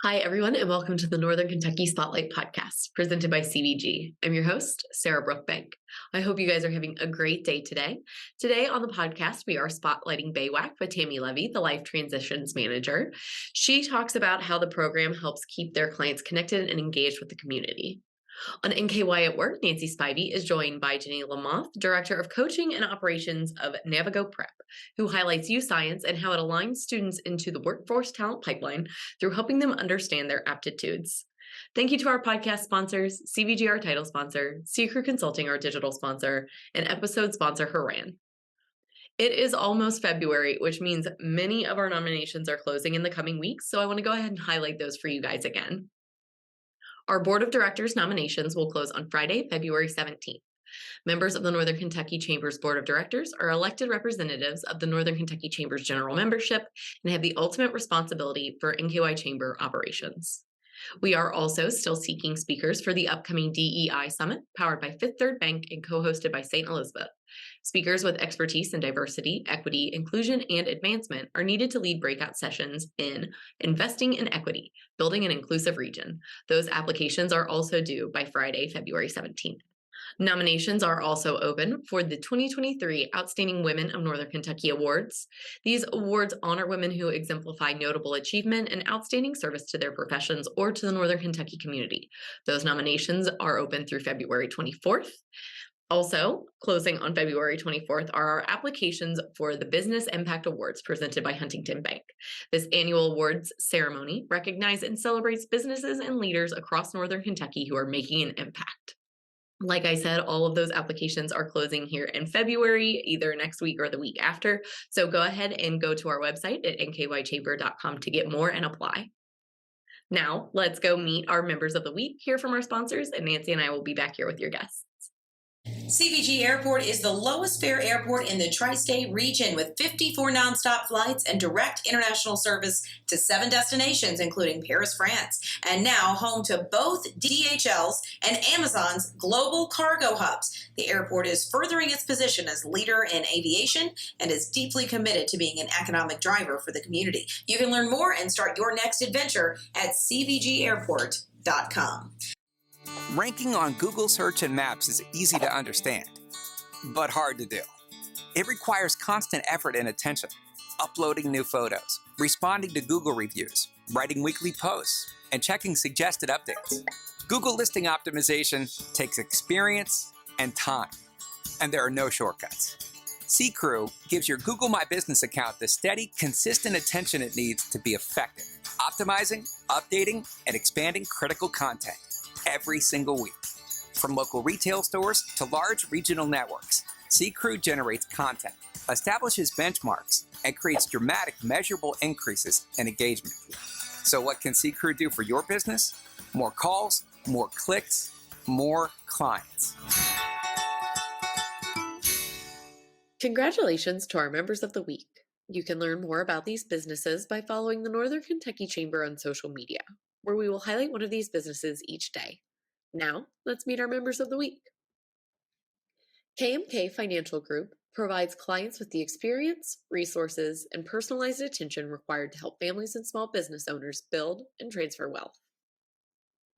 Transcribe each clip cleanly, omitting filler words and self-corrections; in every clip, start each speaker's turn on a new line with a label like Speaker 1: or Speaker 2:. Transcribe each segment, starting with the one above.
Speaker 1: Hi, everyone, and welcome to the Northern Kentucky Spotlight Podcast, presented by CVG. I'm your host, Sarah Brookbank. I hope you guys are having a great day today. Today on the podcast, we are spotlighting BAWAC with Tammy Levi, the Life Transitions Manager. She talks about how the program helps keep their clients connected and engaged with the community. On NKY at Work, Nancy Spivey is joined by Jennie LaMothe, Director of Coaching and Operations of NaviGo Prep, who highlights YouScience and how it aligns students into the workforce talent pipeline through helping them understand their aptitudes. Thank you to our podcast sponsors, CVG, our title sponsor, C-Crew Consulting, our digital sponsor, and episode sponsor, Haran. It is almost February, which means many of our nominations are closing in the coming weeks, so I want to go ahead and highlight those for you guys again. Our Board of Directors nominations will close on Friday, February 17th. Members of the Northern Kentucky Chamber's Board of Directors are elected representatives of the Northern Kentucky Chamber's general membership and have the ultimate responsibility for NKY Chamber operations. We are also still seeking speakers for the upcoming DEI Summit, powered by Fifth Third Bank and co-hosted by St. Elizabeth. Speakers with expertise in diversity, equity, inclusion, and advancement are needed to lead breakout sessions in investing in equity, building an inclusive region. Those applications are also due by Friday, February 17th. Nominations are also open for the 2023 Outstanding Women of Northern Kentucky Awards. These awards honor women who exemplify notable achievement and outstanding service to their professions or to the Northern Kentucky community. Those nominations are open through February 24th. Also, closing on February 24th are our applications for the Business Impact Awards presented by Huntington Bank. This annual awards ceremony recognizes and celebrates businesses and leaders across Northern Kentucky who are making an impact. Like I said, all of those applications are closing here in February, either next week or the week after. So go ahead and go to our website at nkychamber.com to get more and apply. Now, let's go meet our members of the week, hear from our sponsors, and Nancy and I will be back here with your guests.
Speaker 2: CVG Airport is the lowest fare airport in the tri-state region with 54 nonstop flights and direct international service to 7 destinations, including Paris, France, and now home to both DHL's and Amazon's global cargo hubs. The airport is furthering its position as leader in aviation and is deeply committed to being an economic driver for the community. You can learn more and start your next adventure at cvgairport.com.
Speaker 3: Ranking on Google Search and Maps is easy to understand, but hard to do. It requires constant effort and attention, uploading new photos, responding to Google reviews, writing weekly posts, and checking suggested updates. Google listing optimization takes experience and time, and there are no shortcuts. C-Crew gives your Google My Business account the steady, consistent attention it needs to be effective, optimizing, updating, and expanding critical content every single week. From local retail stores to large regional networks, C-Crew generates content, establishes benchmarks, and creates dramatic, measurable increases in engagement. So what can C-Crew do for your business? More calls, more clicks, more clients.
Speaker 1: Congratulations to our members of the week. You can learn more about these businesses by following the Northern Kentucky Chamber on social media, where we will highlight one of these businesses each day. Now, let's meet our members of the week. KMK Financial Group provides clients with the experience, resources, and personalized attention required to help families and small business owners build and transfer wealth.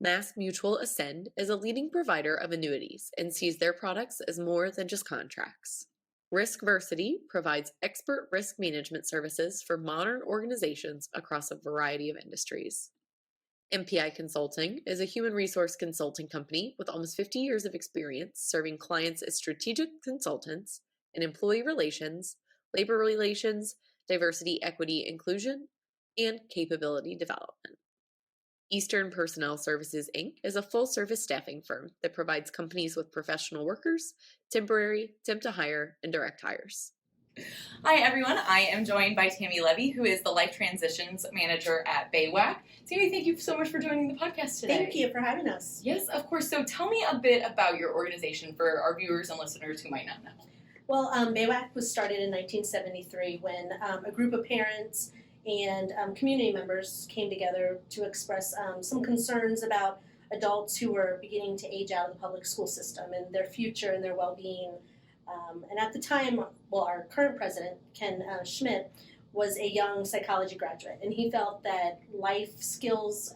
Speaker 1: Mass Mutual Ascend is a leading provider of annuities and sees their products as more than just contracts. Riskversity provides expert risk management services for modern organizations across a variety of industries. MPI Consulting is a human resource consulting company with almost 50 years of experience serving clients as strategic consultants in employee relations, labor relations, diversity, equity, inclusion, and capability development. Eastern Personnel Services, Inc. is a full-service staffing firm that provides companies with professional workers, temporary, temp-to-hire, and direct hires.
Speaker 4: Hi everyone, I am joined by Tammy Levi, who is the Life Transitions Manager at BAWAC. Tammy, thank you so much for joining the podcast today.
Speaker 5: Thank you for having us.
Speaker 4: Yes, of course. So tell me a bit about your organization for our viewers and listeners who might not know.
Speaker 5: Well, BAWAC was started in 1973 when a group of parents and community members came together to express some concerns about adults who were beginning to age out of the public school system and their future and their well-being. And at the time, well, our current president, Ken Schmidt, was a young psychology graduate, and he felt that life skills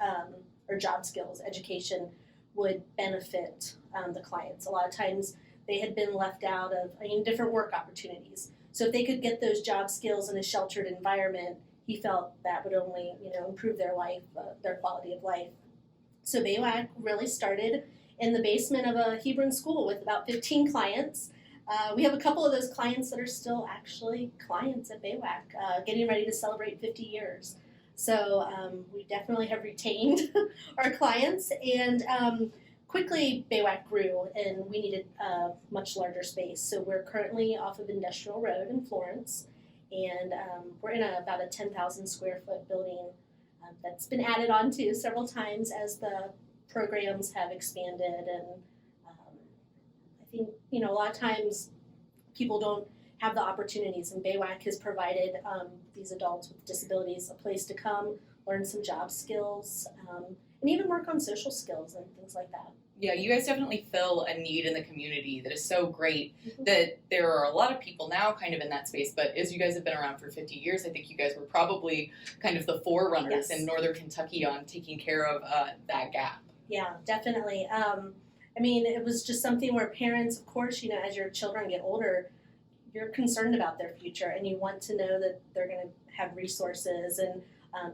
Speaker 5: or job skills education would benefit the clients. A lot of times they had been left out of different work opportunities. So if they could get those job skills in a sheltered environment, he felt that would only improve their life, their quality of life. So BAWAC really started in the basement of a Hebron school with about 15 clients. We have a couple of those clients that are still actually clients at BAWAC, getting ready to celebrate 50 years. So we definitely have retained our clients, and quickly BAWAC grew, and we needed a much larger space. So we're currently off of Industrial Road in Florence, and we're in about a 10,000 square foot building that's been added onto several times as the programs have expanded. And I think a lot of times people don't have the opportunities, and BAWAC has provided these adults with disabilities a place to come, learn some job skills, and even work on social skills and things like that.
Speaker 4: Yeah, you guys definitely fill a need in the community that is so great that there are a lot of people now kind of in that space, but as you guys have been around for 50 years, I think you guys were probably kind of the forerunners in Northern Kentucky on taking care of that gap.
Speaker 5: Yeah, definitely. It was just something where parents, of course, as your children get older, you're concerned about their future, and you want to know that they're going to have resources and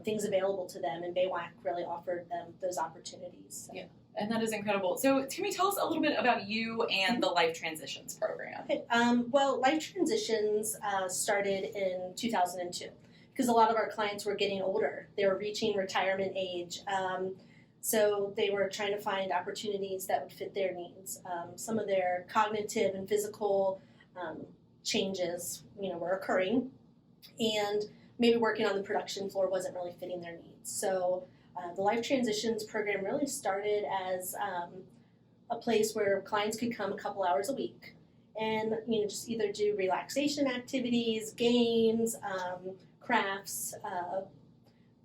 Speaker 5: things available to them, and BAWAC really offered them those opportunities. So.
Speaker 4: Yeah, and that is incredible. So, Tammy, tell us a little bit about you and the Life Transitions program.
Speaker 5: Okay. Well, Life Transitions started in 2002 because a lot of our clients were getting older. They were reaching retirement age. So they were trying to find opportunities that would fit their needs. Some of their cognitive and physical changes, were occurring, and maybe working on the production floor wasn't really fitting their needs. So the Life Transitions program really started as a place where clients could come a couple hours a week and just either do relaxation activities, games, crafts,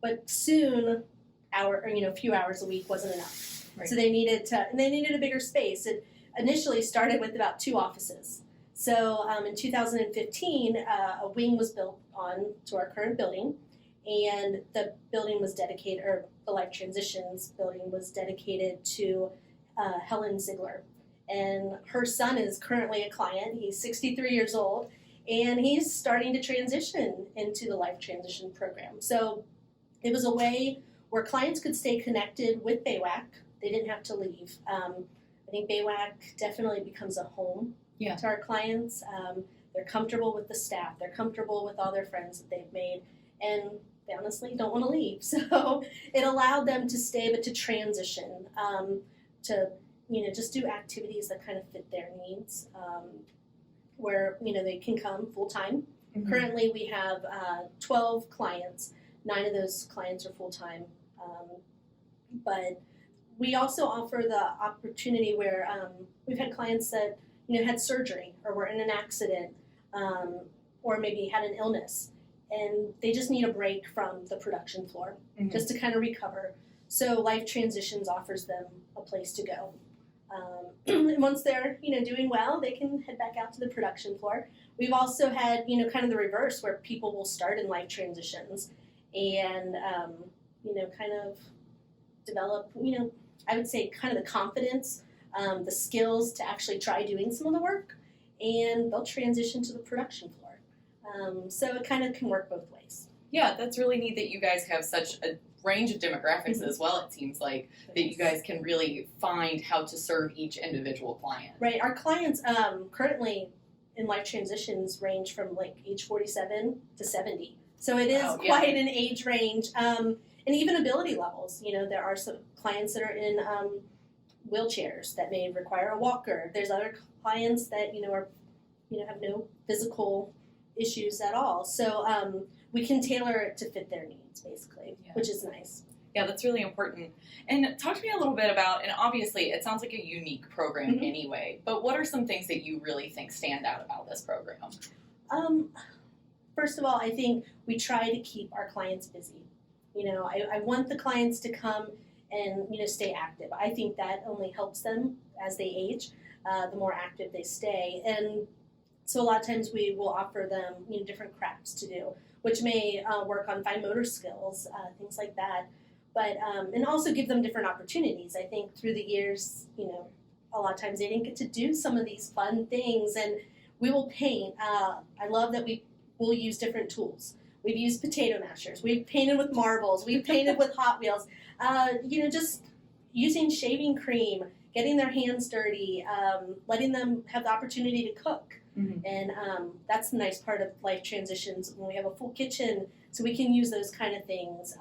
Speaker 5: but soon a few hours a week wasn't enough. Right. So they needed a bigger space. It initially started with about 2 offices. So in 2015, a wing was built on to our current building, and the building was dedicated, or the Life Transitions building was dedicated to Helen Ziegler. And her son is currently a client. He's 63 years old, and he's starting to transition into the Life Transition program. So it was a way where clients could stay connected with BAWAC. They didn't have to leave. I think BAWAC definitely becomes a home to our clients. They're comfortable with the staff. They're comfortable with all their friends that they've made, and they honestly don't want to leave. So it allowed them to stay, but to transition, to just do activities that kind of fit their needs, where they can come full time. Mm-hmm. Currently, we have 12 clients. 9 of those clients are full time, but we also offer the opportunity where we've had clients that had surgery or were in an accident, or maybe had an illness, and they just need a break from the production floor, just to kind of recover. So Life Transitions offers them a place to go. And once they're doing well, they can head back out to the production floor. We've also had kind of the reverse, where people will start in Life Transitions and kind of develop I would say kind of the confidence, the skills to actually try doing some of the work, and they'll transition to the production floor. So it kind of can work both ways.
Speaker 4: Yeah, that's really neat that you guys have such a range of demographics as well, it seems like, that you guys can really find how to serve each individual client.
Speaker 5: Right. Our clients currently in Life Transitions range from like age 47 to 70. So it is quite an age range, and even ability levels. There are some clients that are in wheelchairs that may require a walker. There's other clients that are have no physical issues at all. So we can tailor it to fit their needs, basically, which is nice.
Speaker 4: Yeah, that's really important. And talk to me a little bit about, and obviously it sounds like a unique program anyway, but what are some things that you really think stand out about this program?
Speaker 5: First of all, I think we try to keep our clients busy. I want the clients to come and, stay active. I think that only helps them as they age, the more active they stay. And so a lot of times we will offer them, different crafts to do. which may work on fine motor skills, things like that. But and also give them different opportunities. I think through the years, a lot of times they didn't get to do some of these fun things, and we will paint. I love that we will use different tools. We've used potato mashers. We've painted with marbles. We've painted with Hot Wheels. Just using shaving cream, getting their hands dirty, letting them have the opportunity to cook. Mm-hmm. And that's the nice part of life transitions when we have a full kitchen, so we can use those kind of things.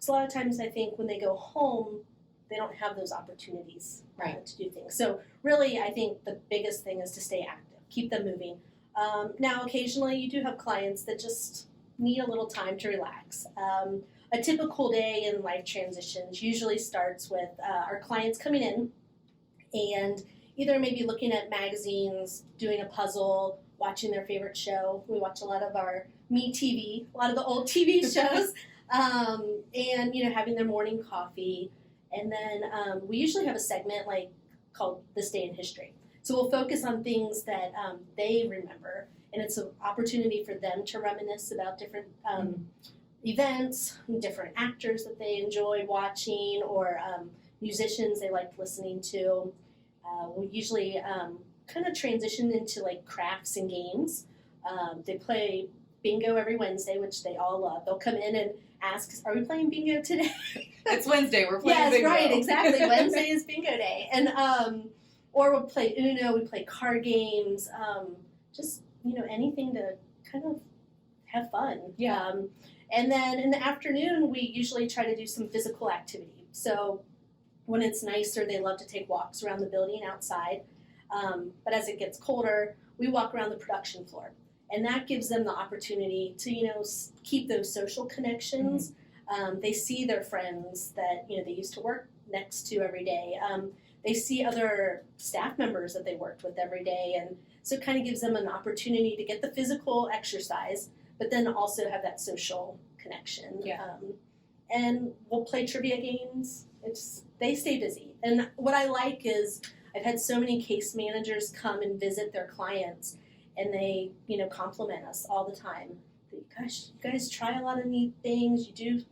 Speaker 5: So a lot of times I think when they go home, they don't have those opportunities to do things. So really, I think the biggest thing is to stay active, keep them moving. Now, occasionally you do have clients that just need a little time to relax. A typical day in life transitions usually starts with our clients coming in and either maybe looking at magazines, doing a puzzle, watching their favorite show. We watch a lot of our TV, a lot of the old TV shows. And having their morning coffee, and then we usually have a segment called This Day in History. So we'll focus on things that they remember, and it's an opportunity for them to reminisce about different events, different actors that they enjoy watching, or musicians they liked listening to. We usually kind of transition into crafts and games. They play bingo every Wednesday, which they all love. They'll come in and ask, "Are we playing bingo today?"
Speaker 4: It's Wednesday. We're playing bingo.
Speaker 5: Yes, right, exactly. Wednesday is bingo day, and or we'll play Uno. We play card games. Just anything to kind of have fun.
Speaker 4: Yeah.
Speaker 5: And then in the afternoon, we usually try to do some physical activity. So when it's nicer, they love to take walks around the building outside. But as it gets colder, we walk around the production floor. And that gives them the opportunity to, keep those social connections. Mm-hmm. They see their friends that, they used to work next to every day. They see other staff members that they worked with every day. And so it kind of gives them an opportunity to get the physical exercise, but then also have that social connection.
Speaker 4: Yeah.
Speaker 5: And we'll play trivia games. They stay busy. And what I like is I've had so many case managers come and visit their clients, and they, compliment us all the time. Gosh, you guys try a lot of neat things. You do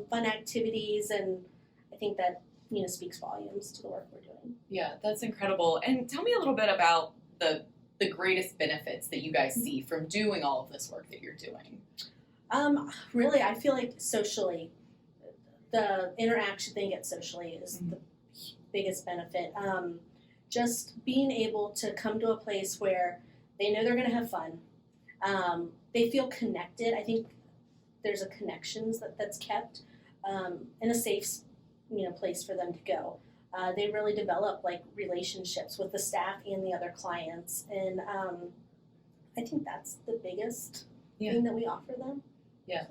Speaker 5: fun activities, and I think that, speaks volumes to the work we're doing.
Speaker 4: Yeah, that's incredible. And tell me a little bit about the greatest benefits that you guys see from doing all of this work that you're doing.
Speaker 5: Really, I feel like socially, the interaction they get socially is the biggest benefit. Just being able to come to a place where they know they're going to have fun. They feel connected. I think there's a connections that's kept in a safe, place for them to go. They really develop relationships with the staff and the other clients, and I think that's the biggest thing that we offer them.
Speaker 4: Yeah,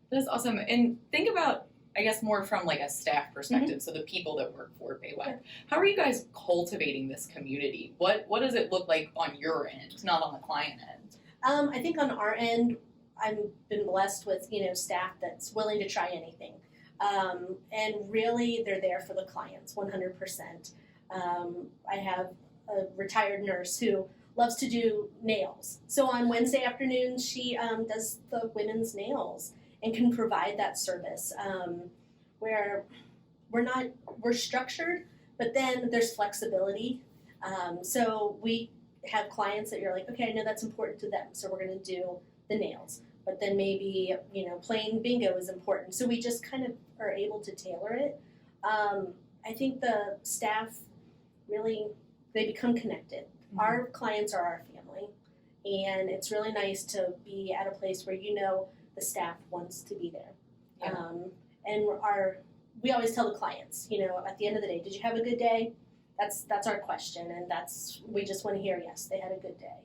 Speaker 4: that's awesome. And think about, I guess, more from a staff perspective, so the people that work for BAWAC. Yeah. How are you guys cultivating this community? What does it look like on your end, not on the client end?
Speaker 5: I think on our end, I've been blessed with, staff that's willing to try anything. And really, they're there for the clients, 100%. I have a retired nurse who loves to do nails. So on Wednesday afternoons, she does the women's nails and can provide that service where we're structured, but then there's flexibility. So we have clients that you're like, okay, I know that's important to them, so we're going to do the nails. But then maybe, playing bingo is important. So we just kind of are able to tailor it. I think the staff really, they become connected. Mm-hmm. Our clients are our family. And it's really nice to be at a place where the staff wants to be there. Yeah. And we always tell the clients, at the end of the day, did you have a good day? That's our question, and we just want to hear, yes, they had a good day.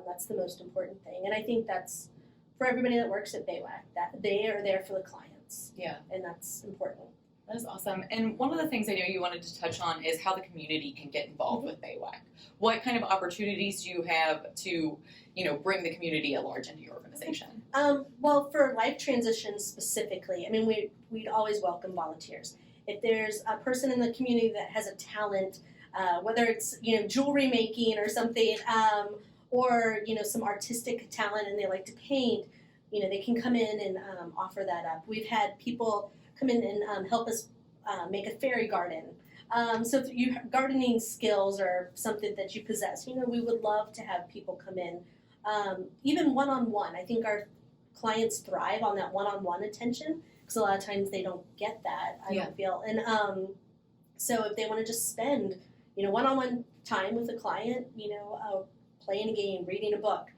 Speaker 5: That's the most important thing. And I think that's for everybody that works at BAWAC, that they are there for the clients.
Speaker 4: Yeah.
Speaker 5: And that's important.
Speaker 4: That is awesome. And one of the things I know you wanted to touch on is how the community can get involved with BAWAC. What kind of opportunities do you have to, bring the community at large into your organization?
Speaker 5: Well, for life transitions specifically, we'd always welcome volunteers. If there's a person in the community that has a talent, whether it's, jewelry making or something, or, some artistic talent and they like to paint, they can come in and offer that up. We've had people come in and help us make a fairy garden. So if you gardening skills or something that you possess, we would love to have people come in. Even one-on-one. I think our clients thrive on that one-on-one attention because a lot of times they don't get that, I don't feel. And so if they want to just spend, one-on-one time with a client, playing a game, reading a book,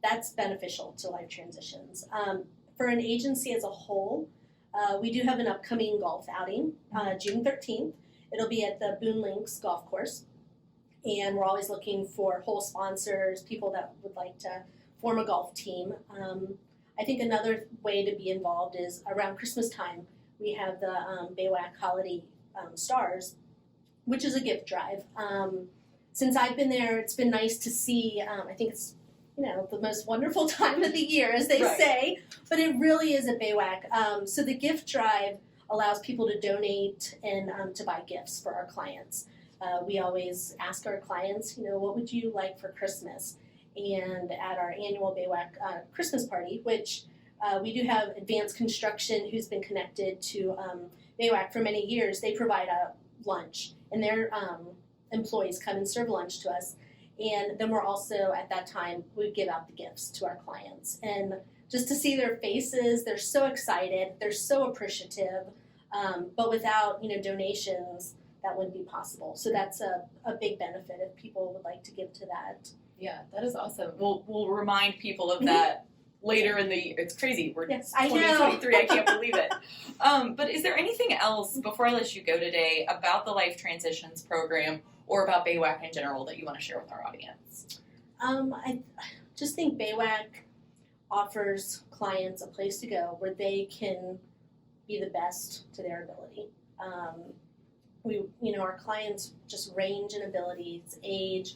Speaker 5: that's beneficial to life transitions. For an agency as a whole, we do have an upcoming golf outing, June 13th. It'll be at the Boone Links Golf Course, and we're always looking for whole sponsors, people that would like to form a golf team. I think another way to be involved is around Christmas time. We have the BAWAC Holiday Stars, which is a gift drive. Since I've been there, it's been nice to see. I think it's the most wonderful time of the year, as they say, but it really is at BAWAC. So the gift drive allows people to donate and to buy gifts for our clients. We always ask our clients, what would you like for Christmas? And at our annual BAWAC Christmas party, which we do have Advanced Construction, who's been connected to BAWAC for many years, they provide a lunch, and their employees come and serve lunch to us. And then we're also, at that time, we give out the gifts to our clients. And just to see their faces, they're so excited, they're so appreciative, but without, donations, that wouldn't be possible. So that's a big benefit if people would like to give to that.
Speaker 4: Yeah, that is awesome. We'll remind people of that later in the year. It's crazy. We're 2023. I can't believe it. But is there anything else, before I let you go today, about the Life Transitions program or about BAWAC in general that you want to share with our audience?
Speaker 5: I just think BAWAC offers clients a place to go where they can be the best to their ability. Our clients just range in abilities, age.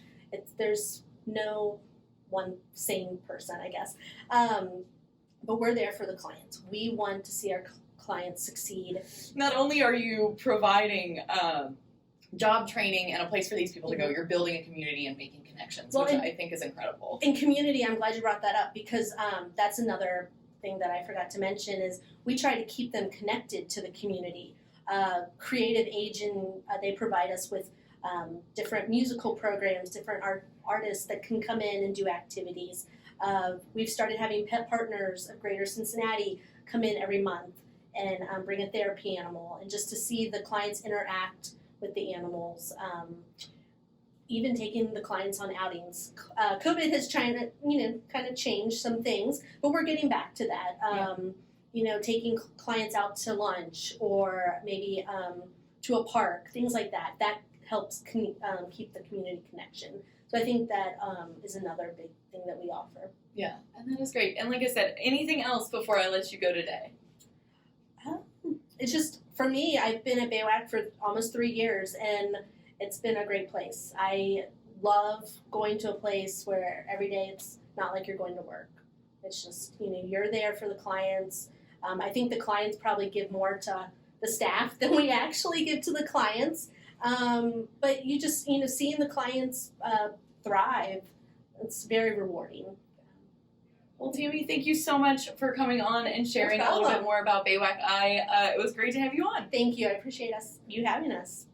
Speaker 5: There's no one sane person, I guess. But we're there for the clients. We want to see our clients succeed.
Speaker 4: Not only are you providing job training and a place for these people to go, you're building a community and making connections, which I think is incredible.
Speaker 5: In community, I'm glad you brought that up because that's another thing that I forgot to mention is we try to keep them connected to the community. Creative Agent, they provide us with different musical programs, different artists that can come in and do activities. We've started having pet partners of Greater Cincinnati come in every month and bring a therapy animal, and just to see the clients interact with the animals, even taking the clients on outings. COVID has trying to, kind of change some things, but we're getting back to that. Taking clients out to lunch or maybe to a park, things like that. That helps keep the community connection. So I think that is another big thing that we offer.
Speaker 4: Yeah, and that is great. And like I said, anything else before I let you go today?
Speaker 5: It's just, for me, I've been at BAWAC for almost 3 years, and it's been a great place. I love going to a place where every day it's not like you're going to work. It's just, you're there for the clients. I think the clients probably give more to the staff than we actually give to the clients. But you just, seeing the clients thrive, it's very rewarding.
Speaker 4: Well, Tammy, thank you so much for coming on and sharing a little bit more about BAWAC. It was great to have you on.
Speaker 5: Thank you. I appreciate you having us.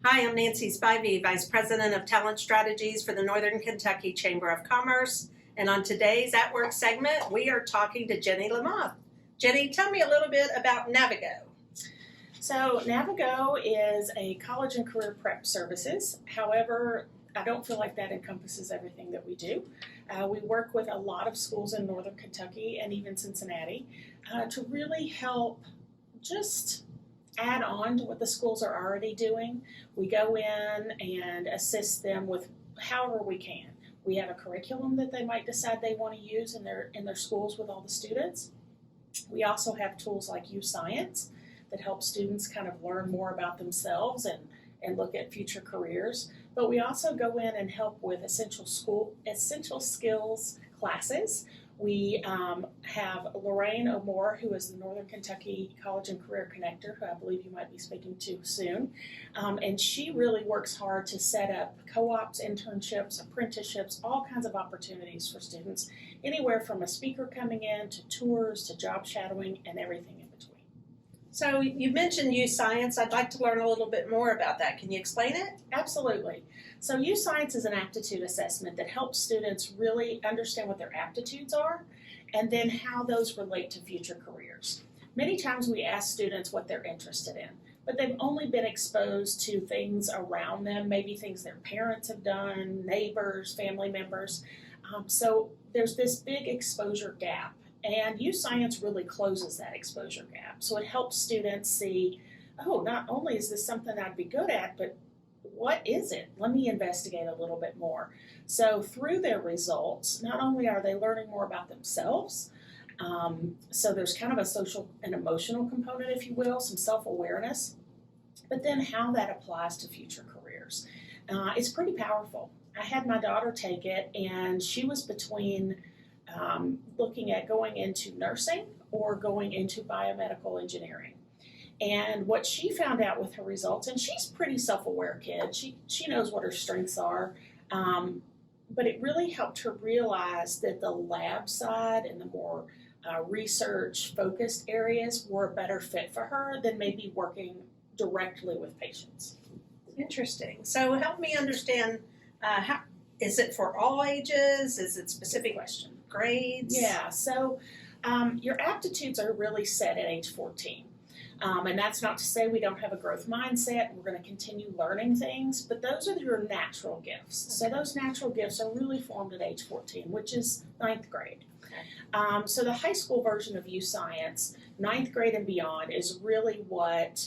Speaker 6: Hi, I'm Nancy Spivey, Vice President of Talent Strategies for the Northern Kentucky Chamber of Commerce. And on today's At Work segment, we are talking to Jennie LaMothe. Jennie, tell me a little bit about NaviGo.
Speaker 7: So NaviGo is a college and career prep services. However, I don't feel like that encompasses everything that we do. We work with a lot of schools in Northern Kentucky and even Cincinnati to really help just add on to what the schools are already doing. We go in and assist them with however we can. We have a curriculum that they might decide they want to use in their schools with all the students. We also have tools like YouScience that help students kind of learn more about themselves and look at future careers. But we also go in and help with essential skills classes We have Lorraine O'More, who is the Northern Kentucky College and Career Connector, who I believe you might be speaking to soon. And she really works hard to set up co-ops, internships, apprenticeships, all kinds of opportunities for students, anywhere from a speaker coming in to tours to job shadowing and everything in between.
Speaker 6: So you mentioned YouScience. I'd like to learn a little bit more about that. Can you explain it?
Speaker 7: Absolutely. So YouScience is an aptitude assessment that helps students really understand what their aptitudes are and then how those relate to future careers. Many times we ask students what they're interested in, but they've only been exposed to things around them, maybe things their parents have done, neighbors, family members. So there's this big exposure gap, and YouScience really closes that exposure gap. So it helps students see, oh, not only is this something I'd be good at, but what is it? Let me investigate a little bit more. So through their results, not only are they learning more about themselves, so there's kind of a social and emotional component, if you will, some self-awareness, but then how that applies to future careers. It's pretty powerful. I had my daughter take it, and she was between looking at going into nursing or going into biomedical engineering. And what she found out with her results, and she's a pretty self-aware kid, she knows what her strengths are, but it really helped her realize that the lab side and the more research-focused areas were a better fit for her than maybe working directly with patients.
Speaker 6: Interesting. So help me understand, how is it for all ages? Is it specific grades?
Speaker 7: Yeah, so your aptitudes are really set at age 14. And that's not to say we don't have a growth mindset. We're going to continue learning things, but those are your natural gifts.
Speaker 6: Okay.
Speaker 7: So those natural gifts are really formed at age 14, which is 9th grade.
Speaker 6: Okay.
Speaker 7: So the high school version of YouScience, 9th grade and beyond, is really what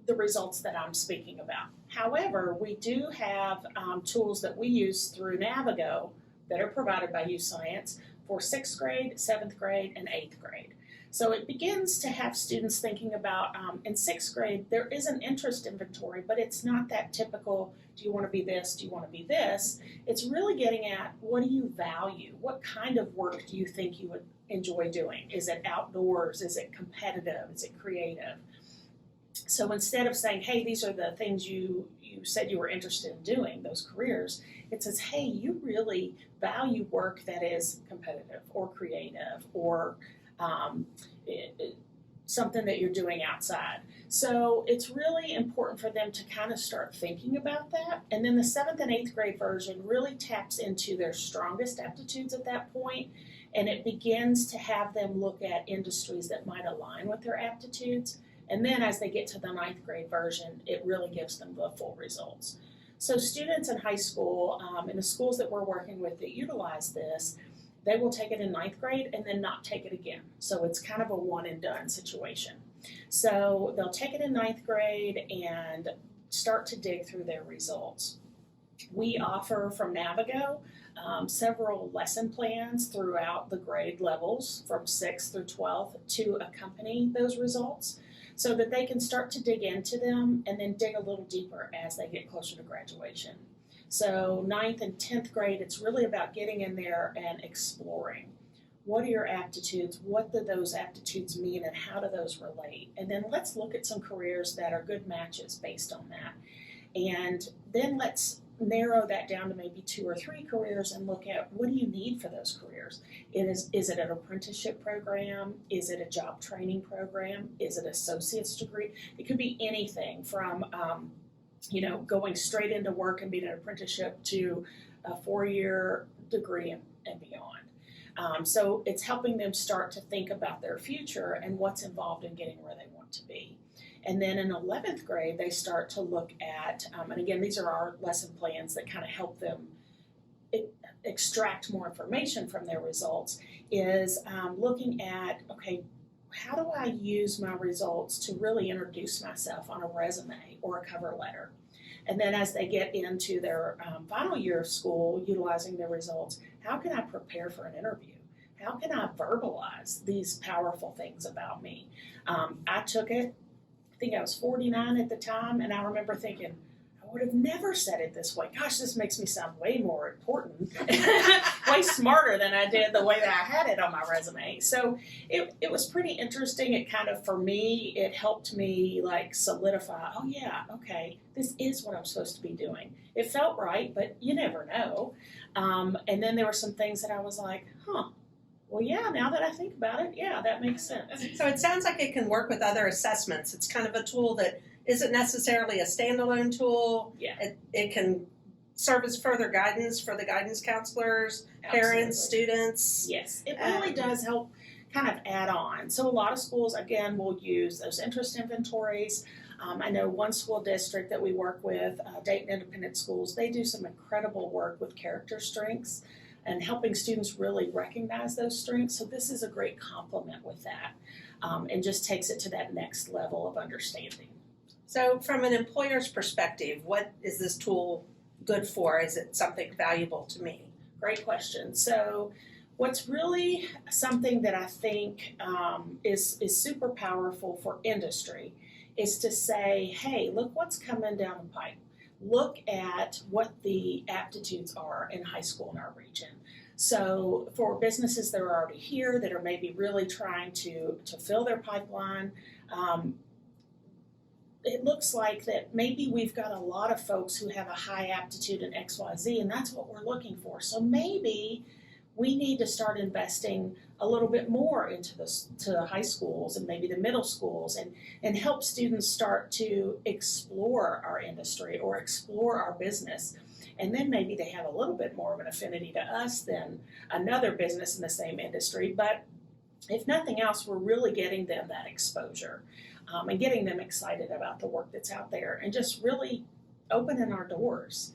Speaker 7: the results that I'm speaking about. However, we do have tools that we use through NaviGo that are provided by YouScience for 6th grade, 7th grade, and 8th grade. So it begins to have students thinking about, in 6th grade, there is an interest inventory, but it's not that typical, do you want to be this, do you want to be this? It's really getting at, what do you value? What kind of work do you think you would enjoy doing? Is it outdoors? Is it competitive? Is it creative? So instead of saying, hey, these are the things you said you were interested in doing, those careers, it says, hey, you really value work that is competitive or creative or something that you're doing outside. So it's really important for them to kind of start thinking about that. And then the 7th and 8th grade version really taps into their strongest aptitudes at that point, and it begins to have them look at industries that might align with their aptitudes. And then as they get to the 9th grade version, it really gives them the full results. So students in high school, in the schools that we're working with that utilize this, they will take it in 9th grade and then not take it again. So it's kind of a one and done situation. So they'll take it in 9th grade and start to dig through their results. We offer from NaviGo several lesson plans throughout the grade levels from 6th through 12th to accompany those results, so that they can start to dig into them and then dig a little deeper as they get closer to graduation. So 9th and 10th grade, it's really about getting in there and exploring. What are your aptitudes? What do those aptitudes mean, and how do those relate? And then let's look at some careers that are good matches based on that. And then let's narrow that down to maybe 2 or 3 careers and look at, what do you need for those careers? Is it an apprenticeship program? Is it a job training program? Is it an associate's degree? It could be anything from going straight into work and being an apprenticeship to a 4-year degree and beyond. So it's helping them start to think about their future and what's involved in getting where they want to be. And then in 11th grade, they start to look at, and again, these are our lesson plans that kind of help them extract more information from their results, is looking at, okay, how do I use my results to really introduce myself on a resume or a cover letter? And then as they get into their final year of school, utilizing their results, how can I prepare for an interview? How can I verbalize these powerful things about me? I took it. I think I was 49 at the time, and I remember thinking, I would have never said it this way. Gosh, this makes me sound way more important, way smarter than I did the way that I had it on my resume. So it was pretty interesting. It kind of, for me, it helped me like solidify, oh yeah, okay, this is what I'm supposed to be doing. It felt right, but you never know. And then there were some things that I was like, well, yeah, now that I think about it, yeah, that makes sense.
Speaker 6: So it sounds like it can work with other assessments. It's kind of a tool that isn't necessarily a standalone tool.
Speaker 7: Yeah.
Speaker 6: It can serve as further guidance for the guidance counselors, parents, students.
Speaker 7: Yes, it really does help kind of add on. So a lot of schools, again, will use those interest inventories. I know one school district that we work with, Dayton Independent Schools, they do some incredible work with character strengths and helping students really recognize those strengths. So this is a great complement with that, and just takes it to that next level of understanding.
Speaker 6: So from an employer's perspective, what is this tool good for? Is it something valuable to me?
Speaker 7: Great question. So what's really something that I think is super powerful for industry is to say, hey, look what's coming down the pipe. Look at what the aptitudes are in high school in our region. So for businesses that are already here that are maybe really trying to fill their pipeline, it looks like that maybe we've got a lot of folks who have a high aptitude in XYZ, and that's what we're looking for. So maybe we need to start investing a little bit more into the high schools and maybe the middle schools and help students start to explore our industry or explore our business. And then maybe they have a little bit more of an affinity to us than another business in the same industry. But if nothing else, we're really getting them that exposure and getting them excited about the work that's out there and just really opening our doors.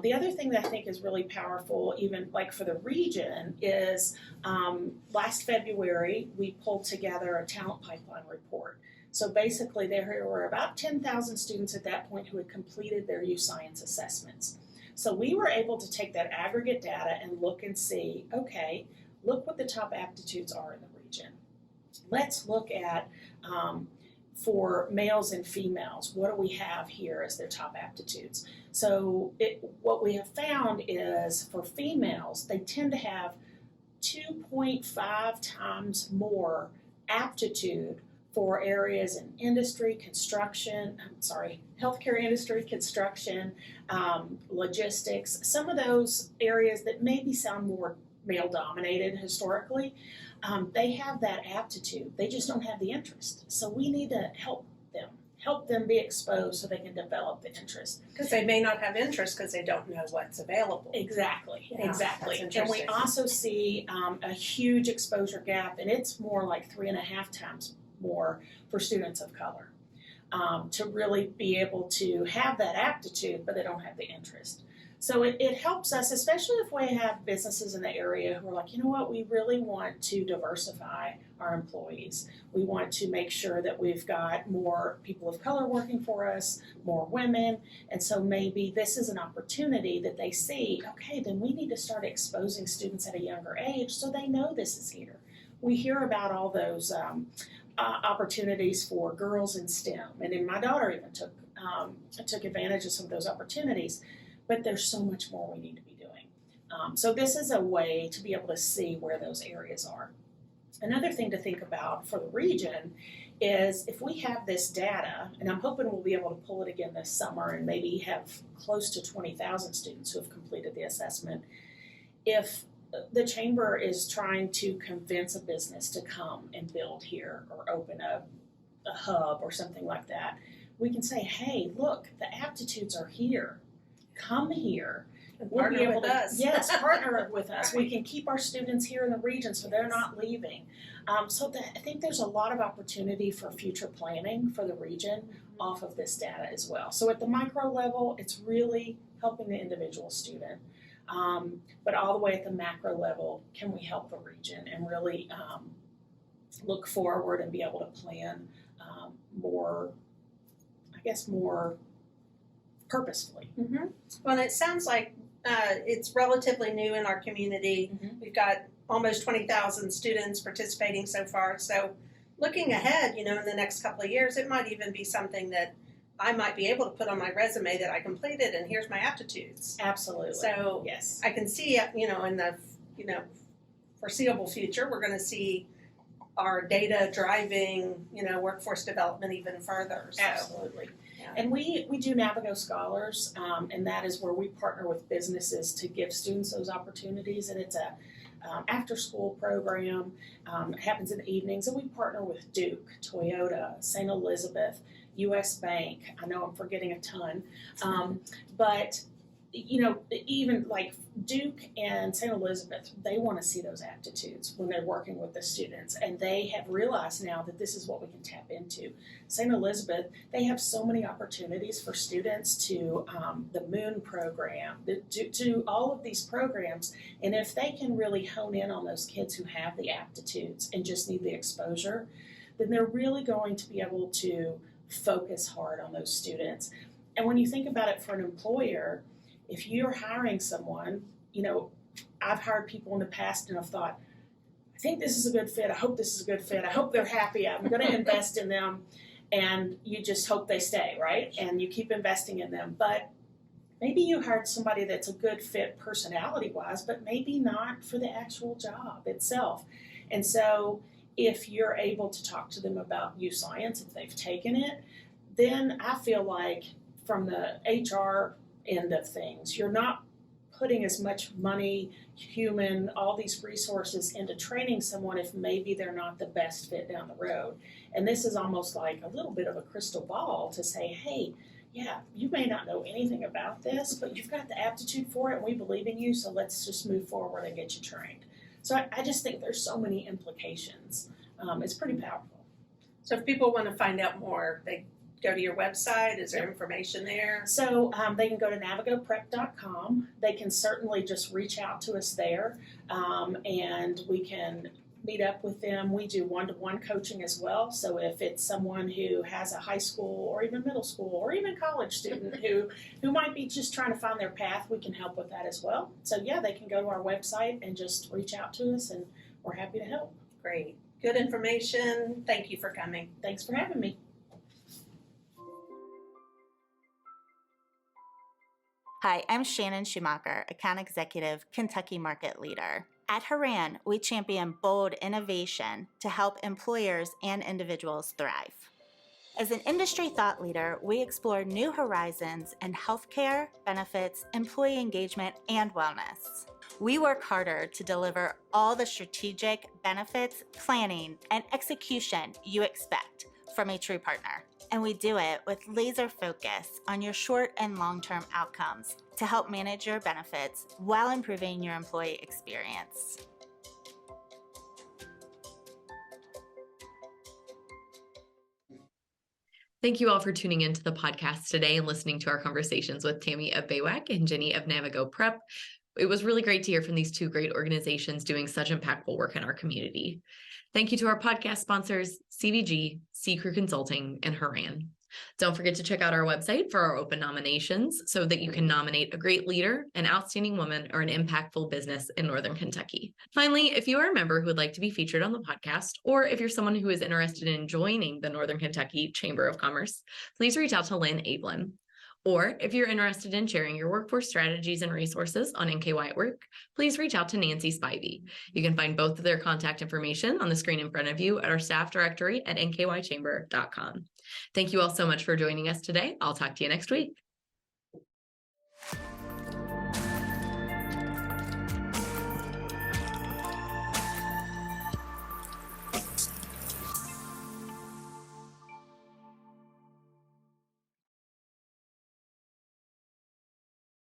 Speaker 7: The other thing that I think is really powerful, even like for the region, is last February we pulled together a talent pipeline report. So basically there were about 10,000 students at that point who had completed their YouScience assessments. So we were able to take that aggregate data and look and see, okay, look what the top aptitudes are in the region. Let's look at for males and females, what do we have here as their top aptitudes? So what we have found is for females, they tend to have 2.5 times more aptitude for areas in industry, healthcare industry, construction, logistics, some of those areas that maybe sound more male-dominated historically. They have that aptitude. They just don't have the interest. So we need to help them be exposed so they can develop the interest.
Speaker 6: Because they may not have interest because they don't know what's available.
Speaker 7: Exactly.
Speaker 6: That's
Speaker 7: And we also see a huge exposure gap, and it's more like 3.5 times more for students of color to really be able to have that aptitude, but they don't have the interest. So it helps us, especially if we have businesses in the area who are like, you know what, we really want to diversify our employees. We want to make sure that we've got more people of color working for us, more women, and so maybe this is an opportunity that they see, okay, then we need to start exposing students at a younger age so they know this is here. We hear about all those opportunities for girls in STEM, and then my daughter even took advantage of some of those opportunities. But there's so much more we need to be doing. So this is a way to be able to see where those areas are. Another thing to think about for the region is if we have this data, and I'm hoping we'll be able to pull it again this summer and maybe have close to 20,000 students who have completed the assessment. If the chamber is trying to convince a business to come and build here or open a hub or something like that, we can say, hey, look, the aptitudes are here. Come here.
Speaker 6: We'll be able to,
Speaker 7: yes, partner with us. We can keep our students here in the region so they're not leaving. I think there's a lot of opportunity for future planning for the region off of this data as well. So at the micro level, it's really helping the individual student. But all the way at the macro level, can we help the region and really look forward and be able to plan more purposefully.
Speaker 6: Mm-hmm. Well, it sounds like it's relatively new in our community. Mm-hmm. We've got almost 20,000 students participating so far. So looking ahead, in the next couple of years, it might even be something that I might be able to put on my resume that I completed, and here's my aptitudes.
Speaker 7: Absolutely.
Speaker 6: So
Speaker 7: yes,
Speaker 6: I can see, in the, foreseeable future, we're going to see our data driving, workforce development even further. So,
Speaker 7: absolutely.
Speaker 6: yeah.
Speaker 7: And we do NaviGo Scholars, and that is where we partner with businesses to give students those opportunities. And it's a after-school program. It happens in the evenings, and we partner with Duke, Toyota, St. Elizabeth, U.S. Bank. I know I'm forgetting a ton, but even like Duke and St. Elizabeth, they want to see those aptitudes when they're working with the students, and they have realized now that this is what we can tap into. St. Elizabeth, they have so many opportunities for students to the Moon program, to all of these programs, and if they can really hone in on those kids who have the aptitudes and just need the exposure, then they're really going to be able to focus hard on those students. And when you think about it for an employer, if you're hiring someone, I've hired people in the past and I've thought, I think this is a good fit. I hope this is a good fit. I hope they're happy. I'm going to invest in them. And you just hope they stay, right? And you keep investing in them. But maybe you hired somebody that's a good fit personality-wise, but maybe not for the actual job itself. And so if you're able to talk to them about YouScience, if they've taken it, then I feel like from the HR end of things, you're not putting as much money, human, all these resources into training someone if maybe they're not the best fit down the road. And this is almost like a little bit of a crystal ball to say, hey, yeah, you may not know anything about this, but you've got the aptitude for it and we believe in you, so let's just move forward and get you trained. So I just think there's so many implications. It's pretty powerful.
Speaker 6: So if people want to find out more, they go to your website. Is there information there?
Speaker 7: So they can go to NaviGoPrep.com. They can certainly just reach out to us there, and we can meet up with them. We do one-to-one coaching as well. So if it's someone who has a high school or even middle school or even college student who might be just trying to find their path, we can help with that as well. So yeah, they can go to our website and just reach out to us, and we're happy to help.
Speaker 6: Great. Good information. Thank you for coming.
Speaker 7: Thanks for having me.
Speaker 8: Hi, I'm Shannon Schumacher, Account Executive, Kentucky Market Leader. At Haran, we champion bold innovation to help employers and individuals thrive. As an industry thought leader, we explore new horizons in healthcare, benefits, employee engagement, and wellness. We work harder to deliver all the strategic benefits, planning, and execution you expect from a true partner. And we do it with laser focus on your short and long-term outcomes to help manage your benefits while improving your employee experience.
Speaker 1: Thank you all for tuning into the podcast today and listening to our conversations with Tammy of BAWAC and Jennie of NaviGo Prep. It was really great to hear from these two great organizations doing such impactful work in our community. Thank you to our podcast sponsors, CVG, C-Crew Consulting, and Haran. Don't forget to check out our website for our open nominations so that you can nominate a great leader, an outstanding woman, or an impactful business in Northern Kentucky. Finally, if you are a member who would like to be featured on the podcast, or if you're someone who is interested in joining the Northern Kentucky Chamber of Commerce, please reach out to Lynn Ablin. Or if you're interested in sharing your workforce strategies and resources on NKY Work, please reach out to Nancy Spivey. You can find both of their contact information on the screen in front of you at our staff directory at nkychamber.com. Thank you all so much for joining us today. I'll talk to you next week.